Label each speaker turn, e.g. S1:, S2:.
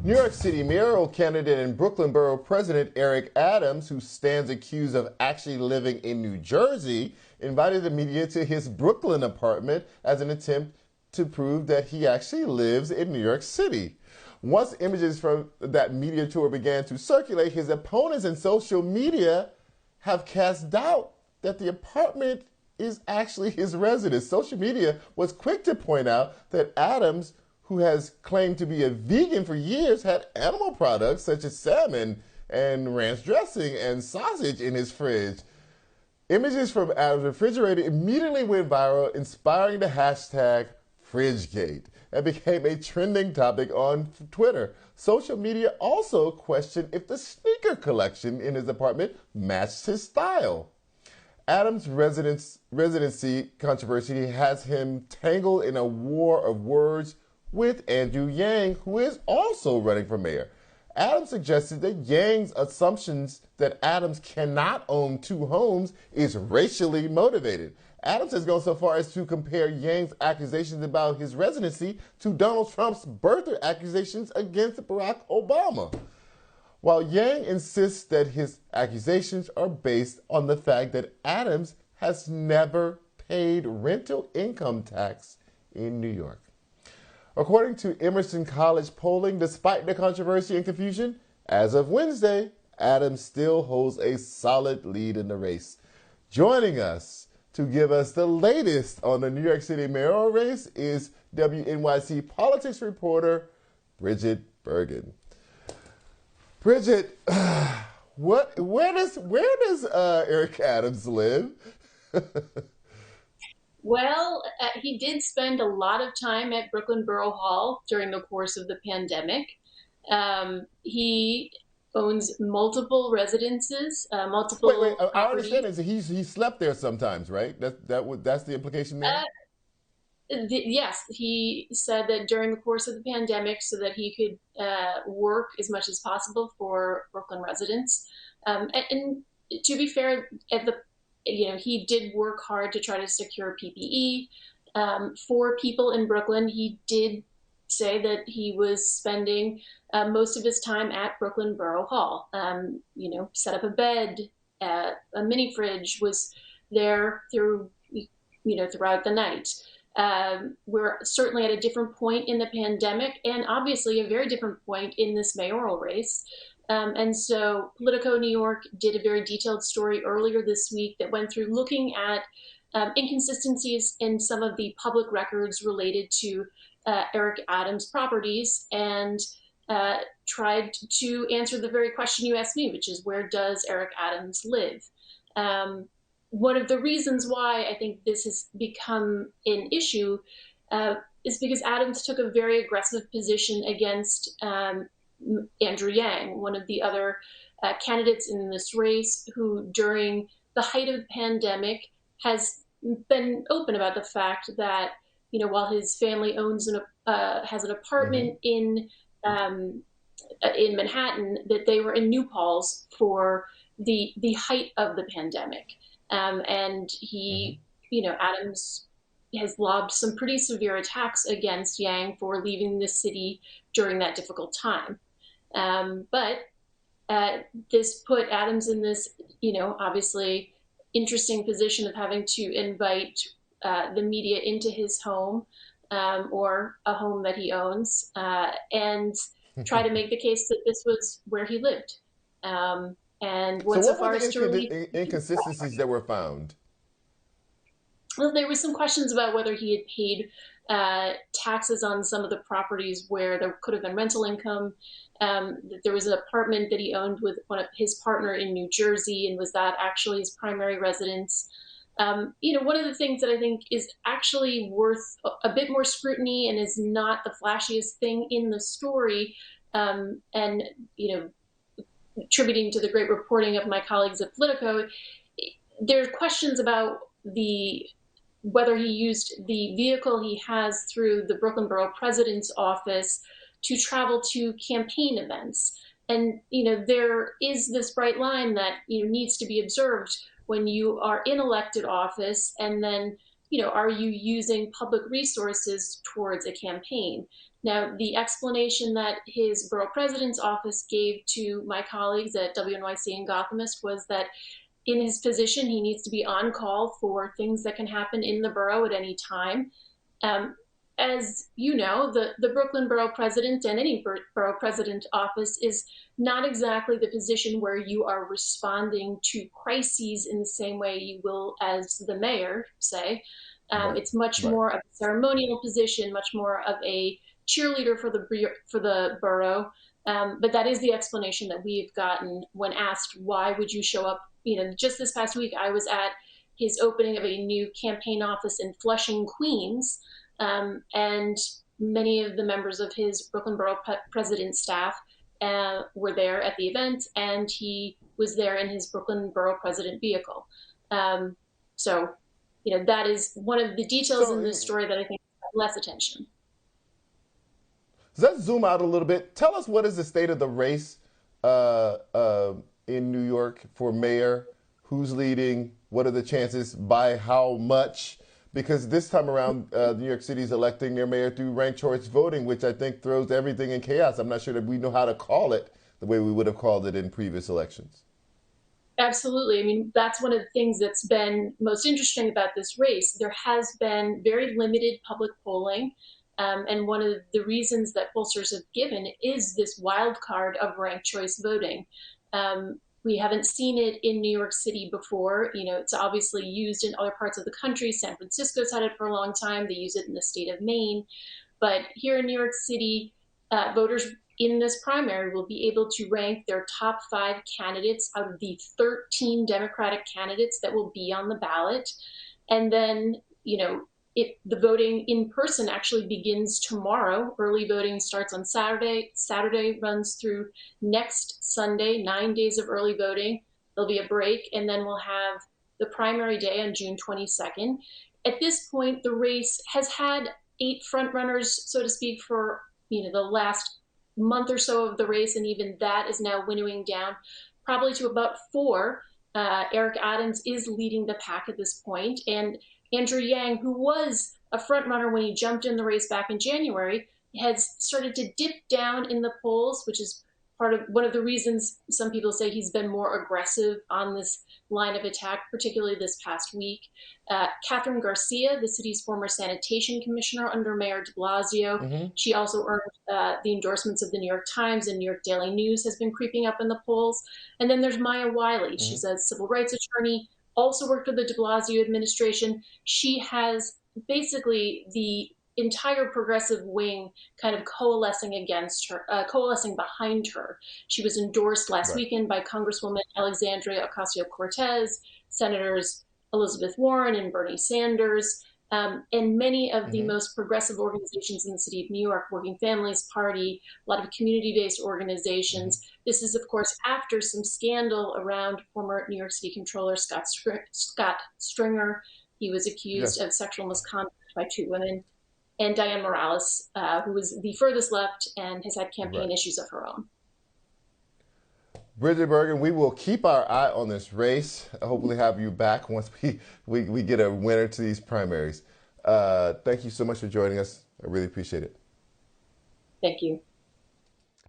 S1: New York City Mayoral candidate and Brooklyn Borough President Eric Adams, who stands accused of actually living in New Jersey, invited the media to his Brooklyn apartment as an attempt to prove that he actually lives in New York City. Once images from that media tour began to circulate, his opponents in social media have cast doubt that the apartment is actually his residence. Social media was quick to point out that Adams, who has claimed to be a vegan for years, had animal products such as salmon and ranch dressing and sausage in his fridge. Images from Adams' refrigerator immediately went viral, inspiring the hashtag FridgeGate and became a trending topic on Twitter. Social media also questioned if the sneaker collection in his apartment matched his style. Adams' residency controversy has him tangled in a war of words with Andrew Yang, who is also running for mayor. Adams suggested that Yang's assumptions that Adams cannot own two homes is racially motivated. Adams has gone so far as to compare Yang's accusations about his residency to Donald Trump's birther accusations against Barack Obama. While Yang insists that his accusations are based on the fact that Adams has never paid rental income tax in New York. According to Emerson College polling, despite the controversy and confusion, as of Wednesday, Adams still holds a solid lead in the race. Joining us to give us the latest on the New York City mayoral race is WNYC politics reporter Bridget Bergen. Bridget, where does Eric Adams live?
S2: Well, he did spend a lot of time at Brooklyn Borough Hall during the course of the pandemic. He owns multiple residences,
S1: Wait,
S2: multiple
S1: I
S2: properties.
S1: understand it. He slept there sometimes, right? That's the implication there.
S2: Uh, yes, he said that during the course of the pandemic, so that he could work as much as possible for Brooklyn residents. And to be fair, at the he did work hard to try to secure PPE for people in Brooklyn. He did say that he was spending most of his time at Brooklyn Borough Hall. Set up a bed, a mini fridge, was there throughout the night. We're certainly at a different point in the pandemic, and obviously a very different point in this mayoral race. And so Politico New York did a very detailed story earlier this week that went through looking at inconsistencies in some of the public records related to Eric Adams' properties, and tried to answer the very question you asked me, which is, where does Eric Adams live? One of the reasons why I think this has become an issue is because Adams took a very aggressive position against Andrew Yang, one of the other candidates in this race, who during the height of the pandemic has been open about the fact that, while his family has an apartment in Manhattan, that they were in New Paltz for the height of the pandemic. And he, Adams has lobbed some pretty severe attacks against Yang for leaving the city during that difficult time. But this put Adams in this, obviously interesting position of having to invite the media into his home, or a home that he owns, and try to make the case that this was where he lived. And
S1: So
S2: went so
S1: what were
S2: far as to release.
S1: the inconsistencies that were found?
S2: Well, there were some questions about whether he had paid taxes on some of the properties where there could have been rental income. That there was an apartment that he owned with his partner in New Jersey, and was that actually his primary residence? One of the things that I think is actually worth a bit more scrutiny and is not the flashiest thing in the story, and attributing to the great reporting of my colleagues at Politico, there are questions about whether he used the vehicle he has through the Brooklyn Borough President's office to travel to campaign events. And there is this bright line that needs to be observed when you are in elected office, and then are you using public resources towards a campaign? Now, the explanation that his borough president's office gave to my colleagues at WNYC and Gothamist was that in his position, he needs to be on call for things that can happen in the borough at any time. Um, as you know, the Brooklyn Borough President and any borough president office is not exactly the position where you are responding to crises in the same way you will as the mayor, say.
S1: Right.
S2: It's much
S1: Right.
S2: more of a ceremonial position, much more of a cheerleader for the borough. But that is the explanation that we've gotten when asked, why would you show up? Just this past week, I was at his opening of a new campaign office in Flushing, Queens, and many of the members of his Brooklyn Borough President staff were there at the event, and he was there in his Brooklyn Borough President vehicle. Um, so, that is one of the details
S1: So
S2: in this story that I think got less attention.
S1: let's zoom out a little bit. Tell us, what is the state of the race in New York for mayor? Who's leading? What are the chances? By how much? Because this time around, New York City is electing their mayor through ranked choice voting, which I think throws everything in chaos. I'm not sure that we know how to call it the way we would have called it in previous elections.
S2: Absolutely. I mean, that's one of the things that's been most interesting about this race. There has been very limited public polling. And one of the reasons that pollsters have given is this wild card of ranked choice voting. We haven't seen it in New York City before. It's obviously used in other parts of the country. San Francisco's had it for a long time. They use it in the state of Maine. But here in New York City, voters in this primary will be able to rank their top 5 candidates out of the 13 Democratic candidates that will be on the ballot. And then, the voting in person actually begins tomorrow. Early voting starts on Saturday. Saturday runs through next Sunday, 9 days of early voting. There'll be a break, and then we'll have the primary day on June 22nd. At this point, the race has had 8 frontrunners, so to speak, for the last month or so of the race, and even that is now winnowing down probably to about 4. Eric Adams is leading the pack at this point, and Andrew Yang, who was a frontrunner when he jumped in the race back in January, has started to dip down in the polls, which is part of one of the reasons some people say he's been more aggressive on this line of attack, particularly this past week. Catherine Garcia, the city's former sanitation commissioner under Mayor de Blasio,
S1: Mm-hmm.
S2: she also earned the endorsements of the New York Times and New York Daily News, has been creeping up in the polls. And then there's Maya Wiley.
S1: Mm-hmm.
S2: She's a civil rights attorney, also worked for the de Blasio administration. She has basically the entire progressive wing kind of coalescing against her, coalescing behind her. She was endorsed last
S1: Right.
S2: weekend by Congresswoman Alexandria Ocasio-Cortez, Senators Elizabeth Warren and Bernie Sanders, and many of the
S1: Mm-hmm.
S2: most progressive organizations in the city of New York, Working Families Party, a lot of community-based
S1: Mm-hmm.
S2: organizations. This is, of course, after some scandal around former New York City Controller Scott Stringer. He was accused
S1: Yes.
S2: of sexual misconduct by 2 women, and Diane Morales, who was the furthest left and has had campaign
S1: Right.
S2: issues of her own.
S1: Bridget Bergen, we will keep our eye on this race. Hopefully, have you back once we get a winner to these primaries. Thank you so much for joining us. I really appreciate it.
S2: Thank you.